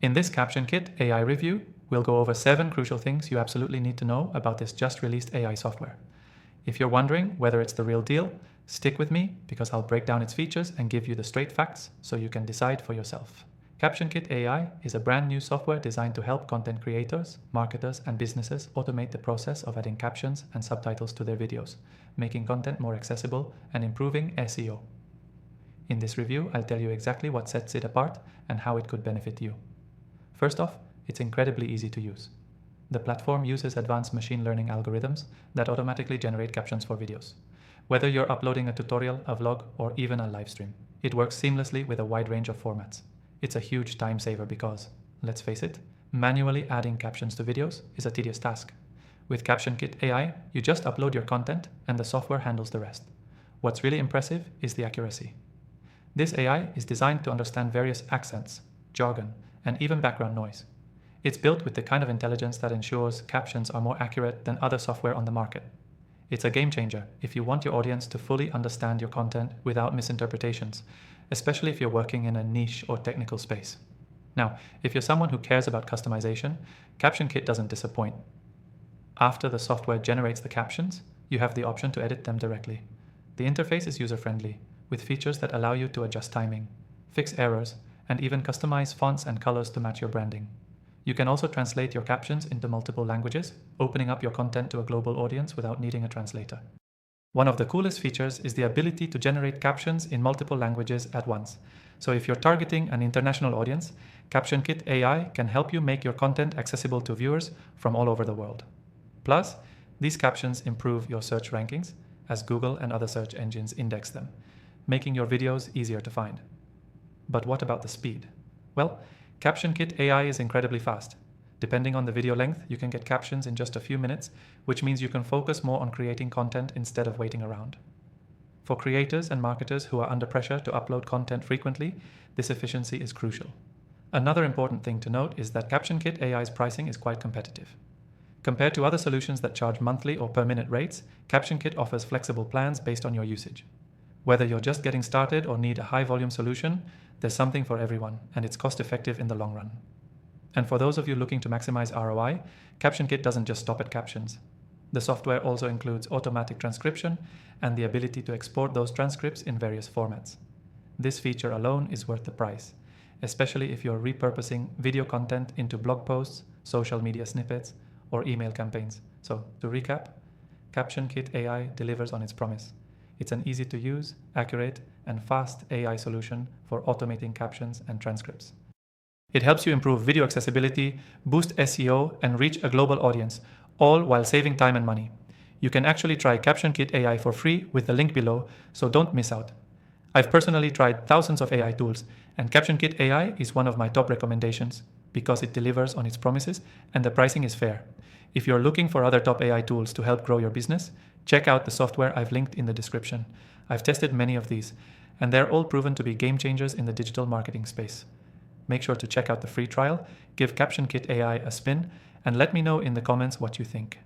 In this CaptionKit AI review, we'll go over 7 crucial things you absolutely need to know about this just released AI software. If you're wondering whether it's the real deal, stick with me because I'll break down its features and give you the straight facts so you can decide for yourself. CaptionKit AI is a brand new software designed to help content creators, marketers, and businesses automate the process of adding captions and subtitles to their videos, making content more accessible and improving SEO. In this review, I'll tell you exactly what sets it apart and how it could benefit you. First off, it's incredibly easy to use. The platform uses advanced machine learning algorithms that automatically generate captions for videos. Whether you're uploading a tutorial, a vlog, or even a live stream, it works seamlessly with a wide range of formats. It's a huge time saver because, let's face it, manually adding captions to videos is a tedious task. With CaptionKit AI, you just upload your content and the software handles the rest. What's really impressive is the accuracy. This AI is designed to understand various accents, jargon, and even background noise. It's built with the kind of intelligence that ensures captions are more accurate than other software on the market. It's a game changer if you want your audience to fully understand your content without misinterpretations, especially if you're working in a niche or technical space. Now, if you're someone who cares about customization, CaptionKit doesn't disappoint. After the software generates the captions, you have the option to edit them directly. The interface is user-friendly, with features that allow you to adjust timing, fix errors, and even customize fonts and colors to match your branding. You can also translate your captions into multiple languages, opening up your content to a global audience without needing a translator. One of the coolest features is the ability to generate captions in multiple languages at once. So if you're targeting an international audience, CaptionKit AI can help you make your content accessible to viewers from all over the world. Plus, these captions improve your search rankings as Google and other search engines index them, making your videos easier to find. But what about the speed? Well, CaptionKit AI is incredibly fast. Depending on the video length, you can get captions in just a few minutes, which means you can focus more on creating content instead of waiting around. For creators and marketers who are under pressure to upload content frequently, this efficiency is crucial. Another important thing to note is that CaptionKit AI's pricing is quite competitive. Compared to other solutions that charge monthly or per minute rates, CaptionKit offers flexible plans based on your usage. Whether you're just getting started or need a high-volume solution, there's something for everyone, and it's cost-effective in the long run. And for those of you looking to maximize ROI, CaptionKit doesn't just stop at captions. The software also includes automatic transcription and the ability to export those transcripts in various formats. This feature alone is worth the price, especially if you're repurposing video content into blog posts, social media snippets, or email campaigns. So, to recap, CaptionKit AI delivers on its promise. It's an easy-to-use, accurate, and fast AI solution for automating captions and transcripts. It helps you improve video accessibility, boost SEO, and reach a global audience, all while saving time and money. You can actually try CaptionKit AI for free with the link below, so don't miss out. I've personally tried thousands of AI tools, and CaptionKit AI is one of my top recommendations because it delivers on its promises and the pricing is fair. If you're looking for other top AI tools to help grow your business, check out the software I've linked in the description. I've tested many of these, and they're all proven to be game changers in the digital marketing space. Make sure to check out the free trial, give CaptionKit AI a spin, and let me know in the comments what you think.